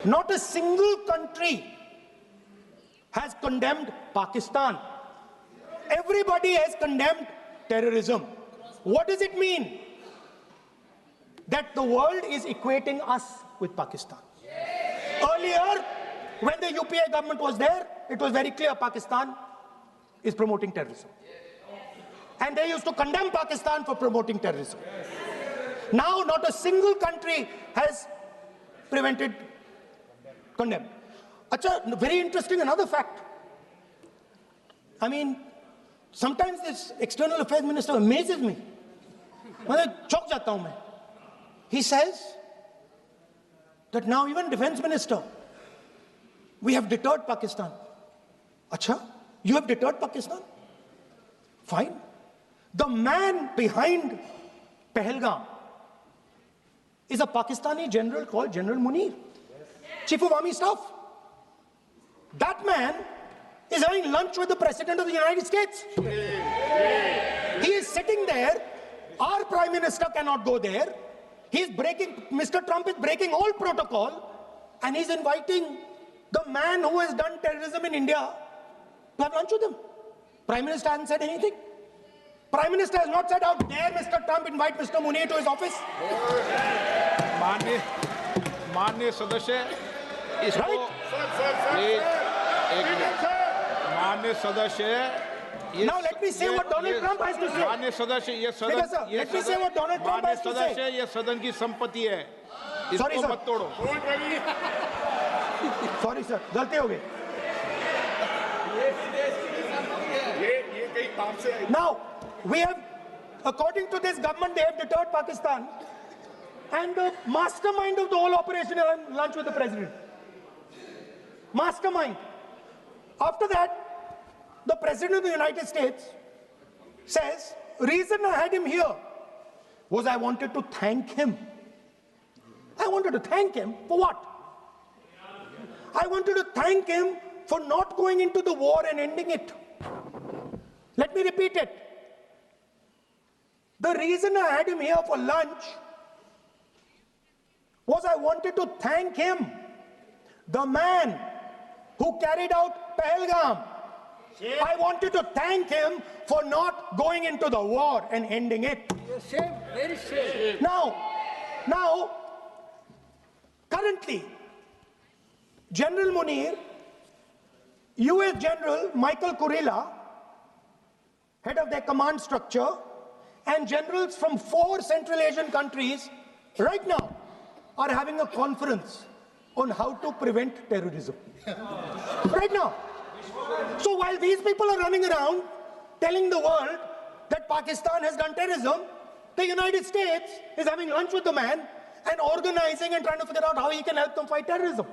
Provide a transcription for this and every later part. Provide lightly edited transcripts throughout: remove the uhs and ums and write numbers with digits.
Not a single country has condemned Pakistan. Everybody has condemned terrorism. What does it mean? That the world is equating us with Pakistan. Earlier, when the UPA government was there, it was very clear Pakistan is promoting terrorism. And they used to condemn Pakistan for promoting terrorism. Now, not a single country has condemned. Acha, very interesting, another fact. I mean, sometimes this external affairs minister amazes me. He says that now even defense minister, we have deterred Pakistan. Acha, you have deterred Pakistan? Fine. The man behind Pahalgam is a Pakistani general called General Munir, Chief of Army Staff. That man is having lunch with the President of the United States. He is sitting there. Our Prime Minister cannot go there. Mr. Trump is breaking all protocol, and he's inviting the man who has done terrorism in India to have lunch with him. Prime Minister hasn't said anything. Prime Minister has not said, how dare Mr. Trump invite Mr. Munir to his office? माननीय सदस्य इसको माननीय सदस्य Now let me say what Donald Trump has to say. माननीय सदस्य ये सदन की संपत्ति है, इसको मत तोड़ो. Sorry sir, गलती हो गई. Now we have, according to this government, they have deterred Pakistan, and the mastermind of the whole operation is having lunch with the president. Mastermind. After that, the President of the United States says, reason I had him here was I wanted to thank him. I wanted to thank him for what? I wanted to thank him for not going into the war and ending it. Let me repeat it. The reason I had him here for lunch was I wanted to thank him, the man who carried out Pahalgam. I wanted to thank him for not going into the war and ending it. Very safe. Now, currently, General Munir, US General Michael Kurilla, head of their command structure, and generals from 4 Central Asian countries right now are having a conference on how to prevent terrorism. Right now. So while these people are running around telling the world that Pakistan has done terrorism, the United States is having lunch with the man and organizing and trying to figure out how he can help them fight terrorism.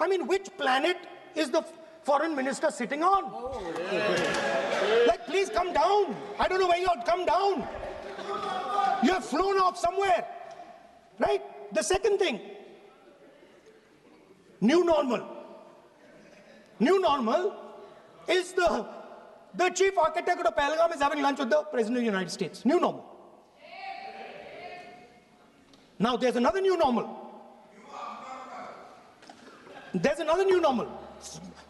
I mean, which planet is the foreign minister sitting on? Like, please come down. I don't know where you are. Come down. You have flown off somewhere. Right? The second thing, new normal. New normal is the chief architect of Pahalgam is having lunch with the President of the United States. New normal. Now there's another new normal. There's another new normal.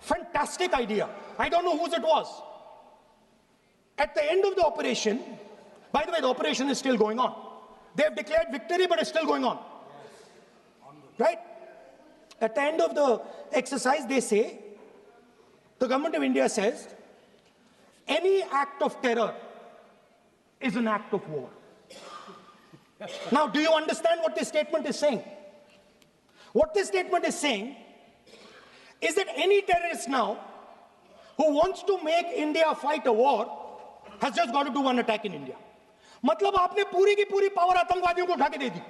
Fantastic idea. I don't know whose it was. At the end of the operation, by the way, the operation is still going on. They have declared victory, but it's still going on. Right? At the end of the exercise, they say, the government of India says, any act of terror is an act of war. Now, do you understand what this statement is saying? What this statement is saying is that any terrorist now who wants to make India fight a war has just got to do one attack in India. मतलब आपने पूरी की पूरी power आतंकवादियों को उठा के दे दी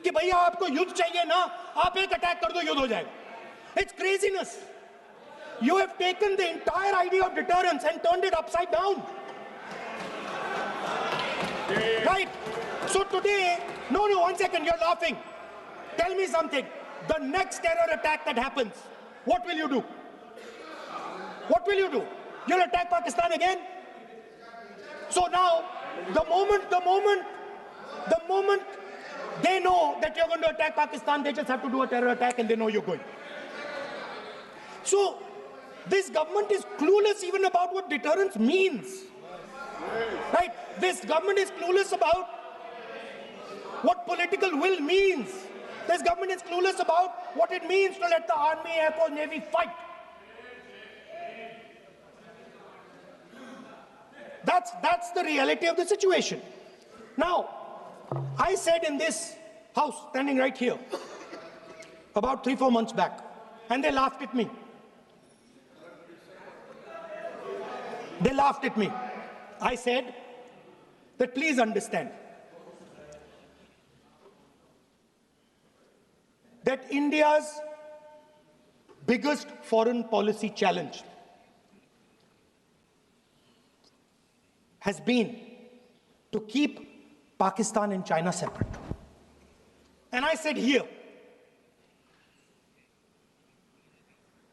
कि भैया आपको युद्ध चाहिए ना, आप एक अटैक कर दो, युद्ध हो जाएगा. It's craziness. You have taken the entire idea of deterrence and turned it upside down. Right? So today, no, 1 second, you're laughing. Tell me something. The next terror attack that happens, what will you do? What will you do? You'll attack Pakistan again? So now, the moment They know that you're going to attack Pakistan. They just have to do a terror attack and they know you're going. So, this government is clueless even about what deterrence means. Right? This government is clueless about what political will means. This government is clueless about what it means to let the Army, Air Force, Navy fight. That's the reality of the situation. Now, I said in this house, standing right here, about 3-4 months back, and they laughed at me. They laughed at me. I said that please understand that India's biggest foreign policy challenge has been to keep Pakistan and China separate. And I said here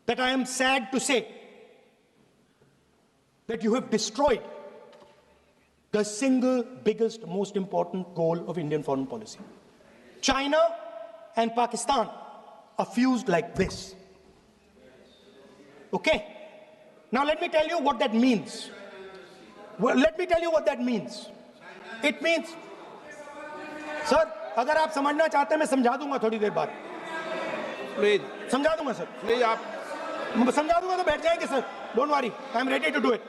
that I am sad to say that you have destroyed the single biggest, most important goal of Indian foreign policy. China and Pakistan are fused like this. Okay? Now let me tell you what that means. Well, let me tell you what that means. It means, sir, अगर आप समझना चाहते हैं मैं समझा दूंगा थोड़ी देर बाद. प्लीज समझा दूंगा सर. प्लीज आप समझा दूंगा तो बैठ जाएंगे sir. Don't worry, I am ready to do it.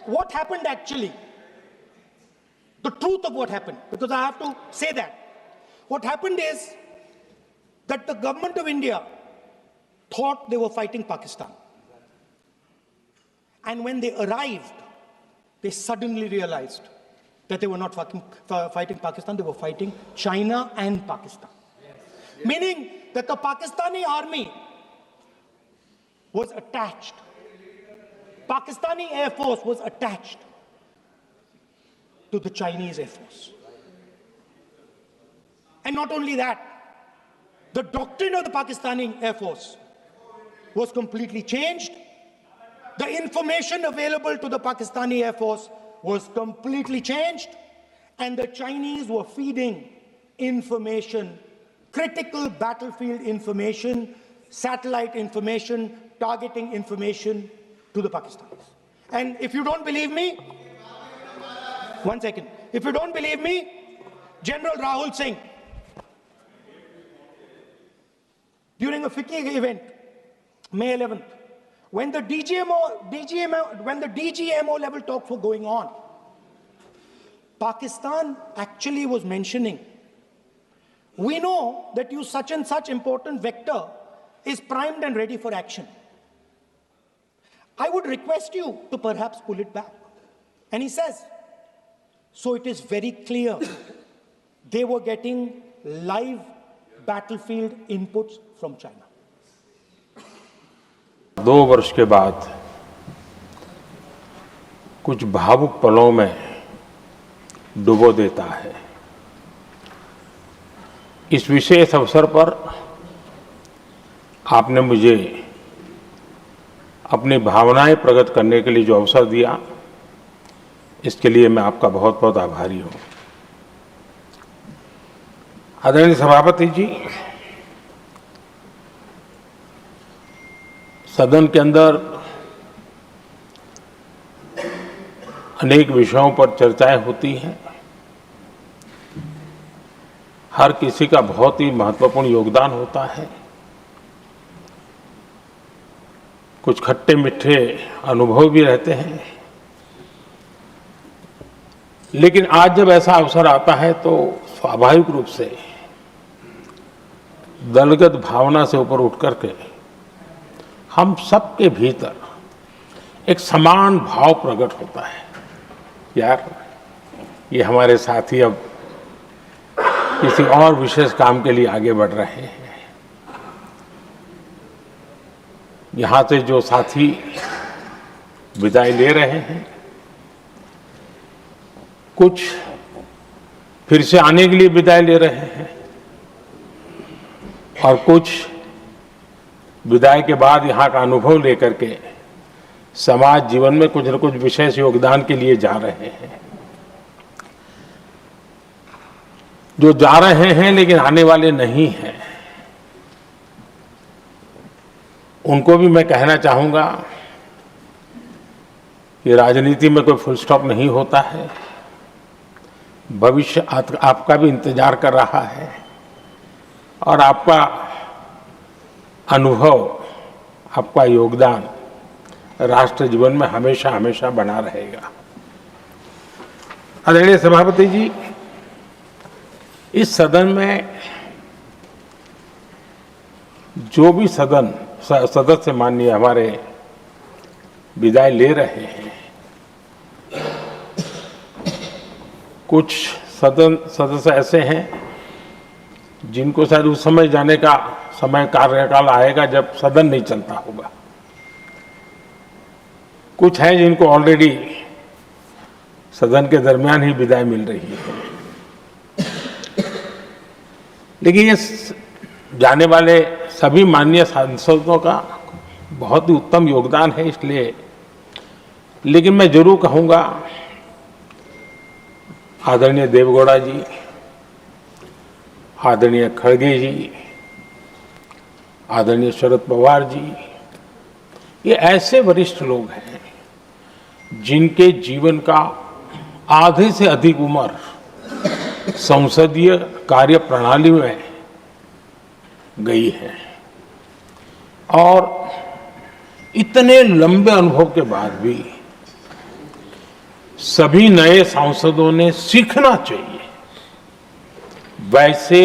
What happened actually, the truth of what happened, because I have to say that. What happened is that the government of India thought they were fighting Pakistan. And when they arrived, they suddenly realized that they were not fighting Pakistan, they were fighting China and Pakistan. Yes. Meaning that the Pakistani army was attached. Pakistani Air Force was attached to the Chinese Air Force. And not only that, the doctrine of the Pakistani Air Force was completely changed. The information available to the Pakistani Air Force was completely changed. And the Chinese were feeding information, critical battlefield information, satellite information, targeting information to the Pakistanis. And if you don't believe me, one second. If you don't believe me, General Rahul Singh, during a FICCI event, May 11th, when the DGMO level talks were going on, Pakistan actually was mentioning, we know that you such and such important vector is primed and ready for action. I would request you to perhaps pull it back. And he says, so it is very clear they were getting live battlefield inputs from China. 2 वर्ष के बाद कुछ भावुक पलों में डुबो देता है। इस विशेष अवसर पर आपने मुझे अपनी भावनाएं प्रकट करने के लिए जो अवसर दिया, इसके लिए मैं आपका बहुत बहुत आभारी हूं। आदरणीय सभापति जी, सदन के अंदर अनेक विषयों पर चर्चाएं होती हैं। हर किसी का बहुत ही महत्वपूर्ण योगदान होता है। कुछ खट्टे मीठे अनुभव भी रहते हैं, लेकिन आज जब ऐसा अवसर आता है तो स्वाभाविक रूप से दलगत भावना से ऊपर उठ करके हम सबके भीतर एक समान भाव प्रकट होता है। यार, ये हमारे साथी अब किसी और विशेष काम के लिए आगे बढ़ रहे हैं। यहाँ से जो साथी विदाई ले रहे हैं, कुछ फिर से आने के लिए विदाई ले रहे हैं और कुछ विदाई के बाद यहाँ का अनुभव लेकर के समाज जीवन में कुछ न कुछ विशेष योगदान के लिए जा रहे हैं। जो जा रहे हैं लेकिन आने वाले नहीं हैं, उनको भी मैं कहना चाहूंगा कि राजनीति में कोई फुल स्टॉप नहीं होता है। भविष्य आपका भी इंतजार कर रहा है और आपका अनुभव, आपका योगदान राष्ट्र जीवन में हमेशा हमेशा बना रहेगा। आदरणीय सभापति जी, इस सदन में जो भी सदस्य माननीय हमारे विदाई ले रहे हैं, कुछ सदस्य ऐसे हैं जिनको शायद उस समय जाने का समय कार्यकाल आएगा जब सदन नहीं चलता होगा। कुछ हैं जिनको ऑलरेडी सदन के दरमियान ही विदाई मिल रही है। लेकिन ये जाने वाले सभी माननीय सांसदों का बहुत ही उत्तम योगदान है, इसलिए लेकिन मैं जरूर कहूंगा आदरणीय देवगौड़ा जी, आदरणीय खड़गे जी, आदरणीय शरद पवार जी, ये ऐसे वरिष्ठ लोग हैं जिनके जीवन का आधे से अधिक उम्र संसदीय कार्य प्रणाली में गई है और इतने लंबे अनुभव के बाद भी सभी नए सांसदों ने सीखना चाहिए वैसे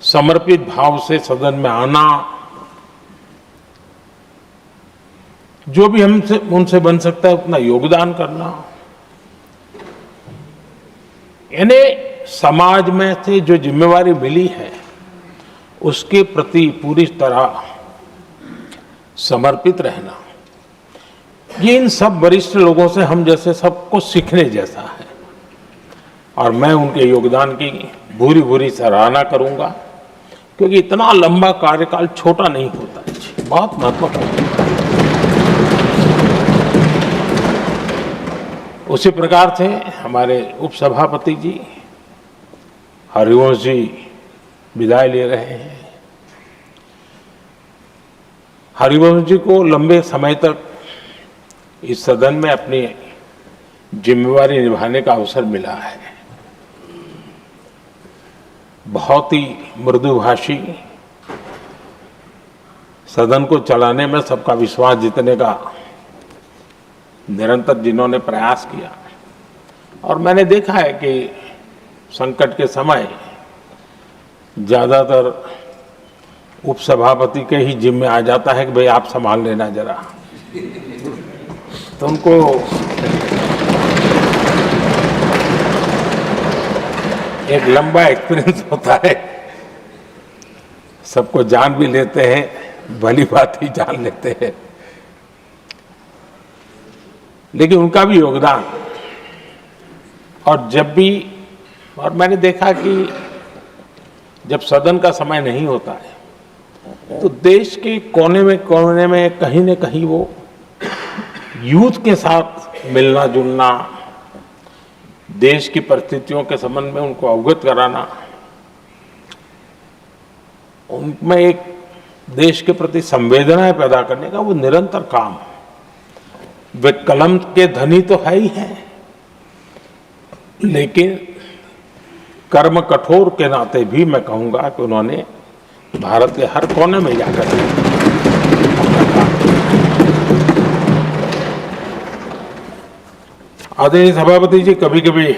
समर्पित भाव से सदन में आना, जो भी हमसे उनसे बन सकता है उतना योगदान करना, यानी समाज में से जो जिम्मेवारी मिली है उसके प्रति पूरी तरह समर्पित रहना, ये इन सब वरिष्ठ लोगों से हम जैसे सबको सीखने जैसा है और मैं उनके योगदान की भूरी भूरी सराहना करूंगा, क्योंकि इतना लंबा कार्यकाल छोटा नहीं होता है, बहुत महत्वपूर्ण है। उसी प्रकार से हमारे उपसभापति जी हरिवंश जी विदाई ले रहे हैं। हरिवंश जी को लंबे समय तक इस सदन में अपनी जिम्मेवारी निभाने का अवसर मिला है। बहुत ही मृदुभाषी, सदन को चलाने में सबका विश्वास जीतने का निरंतर जिन्होंने प्रयास किया, और मैंने देखा है कि संकट के समय ज्यादातर उपसभापति के ही जिम्मे आ जाता है कि भाई आप संभाल लेना जरा, तो उनको एक लंबा एक्सपीरियंस होता है, सबको जान भी लेते हैं, भली बात ही जान लेते हैं, लेकिन उनका भी योगदान। और जब भी, और मैंने देखा कि जब सदन का समय नहीं होता है तो देश के कोने में कहीं न कहीं वो यूथ के साथ मिलना जुलना, देश की परिस्थितियों के संबंध में उनको अवगत कराना, उनमें एक देश के प्रति संवेदनाएं पैदा करने का वो निरंतर काम। वे कलम के धनी तो है ही हैं, लेकिन कर्म कठोर के नाते भी मैं कहूंगा कि उन्होंने भारत के हर कोने में जाकर आदरणीय सभापति जी, कभी कभी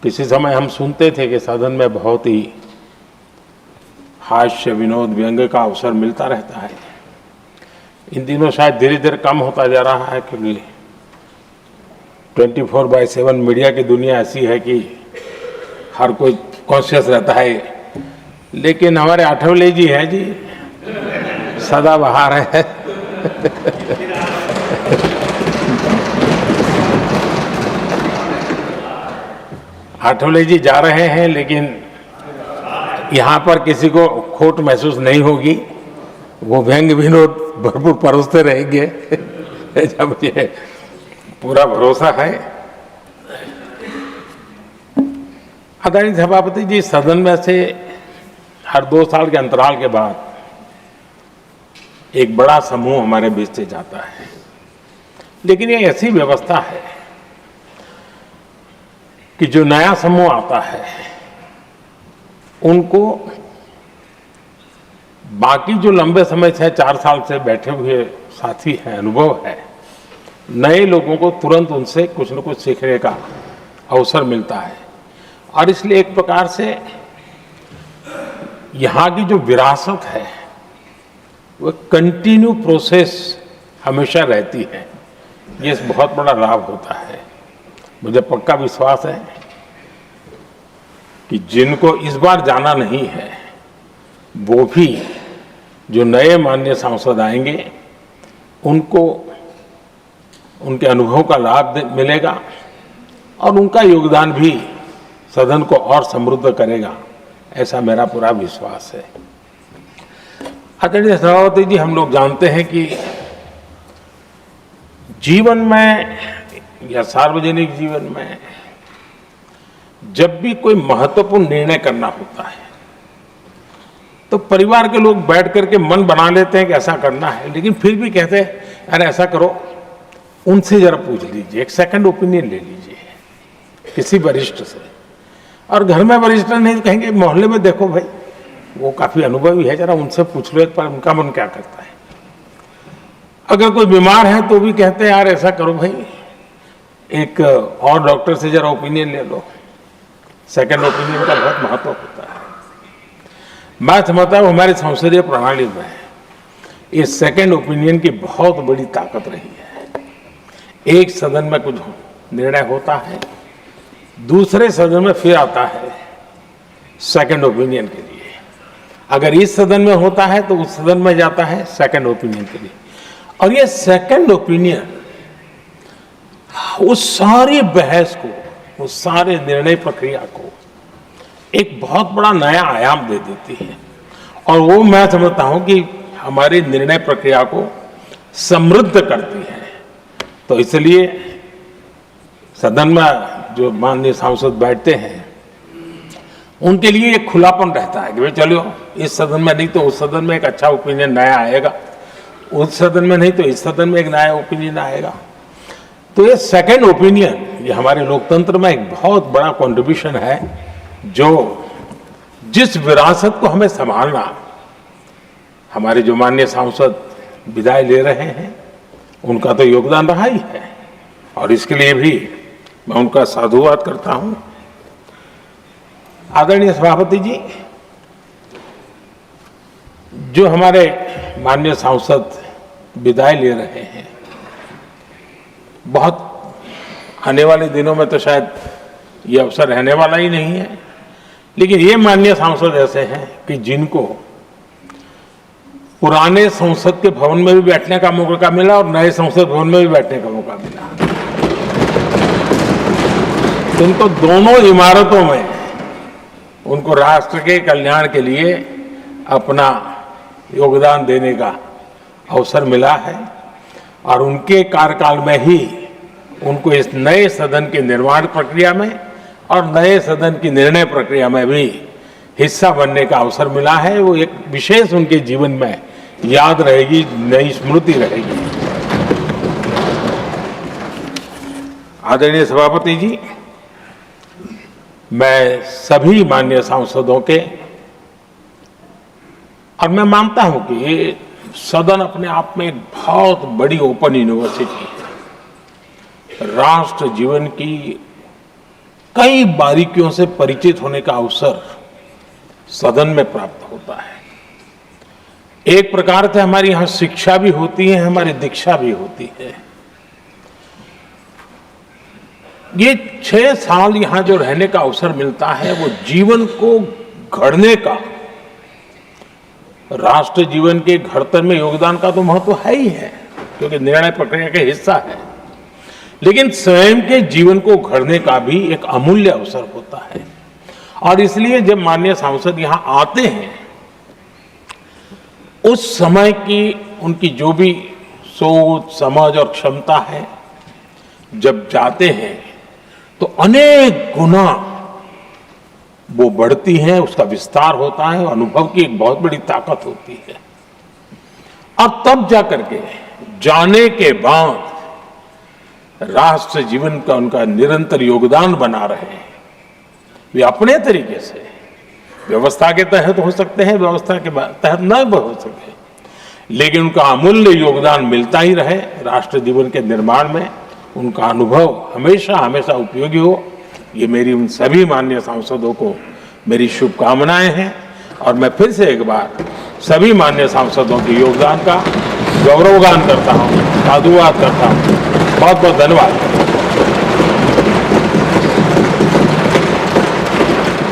किसी समय हम सुनते थे कि सदन में बहुत ही हास्य विनोद व्यंग्य का अवसर मिलता रहता है। इन दिनों शायद धीरे धीरे कम होता जा रहा है, क्योंकि 24/7 मीडिया की दुनिया ऐसी है कि हर कोई कॉन्शियस रहता है। लेकिन हमारे आठवले जी हैं जी, सदाबहार है। आठवले जी जा रहे हैं, लेकिन यहाँ पर किसी को खोट महसूस नहीं होगी। वो व्यंग विनोद भरपूर परोसते रहेंगे जब ये पूरा भरोसा है। आदरणीय सभापति जी, सदन में से हर 2 साल के अंतराल के बाद एक बड़ा समूह हमारे बीच से जाता है, लेकिन ये ऐसी व्यवस्था है कि जो नया समूह आता है उनको बाकी जो लंबे समय से 4 साल से बैठे हुए साथी हैं, अनुभव है, नए लोगों को तुरंत उनसे कुछ न कुछ सीखने का अवसर मिलता है। और इसलिए एक प्रकार से यहाँ की जो विरासत है वो कंटिन्यू प्रोसेस हमेशा रहती है। ये बहुत बड़ा लाभ होता है। मुझे पक्का विश्वास है कि जिनको इस बार जाना नहीं है वो भी जो नए माननीय सांसद आएंगे उनको उनके अनुभव का लाभ मिलेगा और उनका योगदान भी सदन को और समृद्ध करेगा, ऐसा मेरा पूरा विश्वास है। आदरणीय सभापति जी, हम लोग जानते हैं कि जीवन में या सार्वजनिक जीवन में जब भी कोई महत्वपूर्ण निर्णय करना होता है तो परिवार के लोग बैठ करके मन बना लेते हैं कि ऐसा करना है, लेकिन फिर भी कहते हैं अरे ऐसा करो, उनसे जरा पूछ लीजिए, एक सेकंड ओपिनियन ले लीजिए किसी वरिष्ठ से। और घर में वरिष्ठ नहीं तो कहेंगे मोहल्ले में देखो भाई वो काफी अनुभवी है, जरा उनसे पूछ लो एक बार उनका मन क्या करता है। अगर कोई बीमार है तो भी कहते हैं यार ऐसा करो भाई, एक और डॉक्टर से जरा ओपिनियन ले लो। सेकंड ओपिनियन का बहुत महत्व होता है। मैं समझता हूँ हमारी संसदीय प्रणाली में इस सेकंड ओपिनियन की बहुत बड़ी ताकत रही है। एक सदन में कुछ निर्णय होता है, दूसरे सदन में फिर आता है सेकंड ओपिनियन के लिए। अगर इस सदन में होता है तो उस सदन में जाता है सेकंड ओपिनियन के लिए। और ये सेकंड ओपिनियन उस सारी बहस को, उस सारे निर्णय प्रक्रिया को एक बहुत बड़ा नया आयाम दे देती है। और वो मैं समझता हूं कि हमारी निर्णय प्रक्रिया को समृद्ध करती है। तो इसलिए सदन में जो माननीय सांसद बैठते हैं उनके लिए एक खुलापन रहता है कि भाई चलो इस सदन में नहीं तो उस सदन में एक अच्छा ओपिनियन नया आएगा, उस सदन में नहीं तो इस सदन में एक नया ओपिनियन आएगा। तो ये सेकंड ओपिनियन ये हमारे लोकतंत्र में एक बहुत बड़ा कंट्रीब्यूशन है, जो जिस विरासत को हमें संभालना हमारे जो माननीय सांसद विदाई ले रहे हैं उनका तो योगदान रहा ही है। और इसके लिए भी मैं उनका साधुवाद करता हूं। आदरणीय सभापति जी, जो हमारे माननीय सांसद विदाई ले रहे हैं, बहुत आने वाले दिनों में तो शायद ये अवसर रहने वाला ही नहीं है, लेकिन ये माननीय सांसद ऐसे हैं कि जिनको पुराने संसद के भवन में भी बैठने का मौका मिला और नए संसद भवन में भी बैठने का मौका मिला। उनको दोनों इमारतों में उनको राष्ट्र के कल्याण के लिए अपना योगदान देने का अवसर मिला है। और उनके कार्यकाल में ही उनको इस नए सदन के निर्माण प्रक्रिया में और नए सदन की निर्णय प्रक्रिया में भी हिस्सा बनने का अवसर मिला है। वो एक विशेष उनके जीवन में याद रहेगी, नई स्मृति रहेगी। आदरणीय सभापति जी, मैं सभी माननीय सांसदों के, और मैं मानता हूं कि ये सदन अपने आप में एक बहुत बड़ी ओपन यूनिवर्सिटी है। राष्ट्र जीवन की कई बारीकियों से परिचित होने का अवसर सदन में प्राप्त होता है। एक प्रकार से हमारी यहां शिक्षा भी होती है, हमारी दीक्षा भी होती है। ये 6 साल यहां जो रहने का अवसर मिलता है वो जीवन को घड़ने का, राष्ट्र जीवन के घड़तर में योगदान का तो महत्व है ही है, क्योंकि निर्णय प्रक्रिया का हिस्सा है, लेकिन स्वयं के जीवन को घड़ने का भी एक अमूल्य अवसर होता है। और इसलिए जब माननीय सांसद यहां आते हैं उस समय की उनकी जो भी सोच समझ और क्षमता है, जब जाते हैं तो अनेक गुना वो बढ़ती है, उसका विस्तार होता है, अनुभव की एक बहुत बड़ी ताकत होती है। अब तब जाकर के जाने के बाद राष्ट्र जीवन का उनका निरंतर योगदान बना रहे हैं। वे अपने तरीके से व्यवस्था के तहत हो सकते हैं, व्यवस्था के तहत न हो सके, लेकिन उनका अमूल्य योगदान मिलता ही रहे राष्ट्र जीवन के निर्माण में। उनका अनुभव हमेशा हमेशा उपयोगी हो, ये मेरी उन सभी माननीय सांसदों को मेरी शुभकामनाएं हैं। और मैं फिर से एक बार सभी माननीय सांसदों के योगदान का गौरवगान करता हूं, साधुवाद करता हूं। बहुत बहुत धन्यवाद।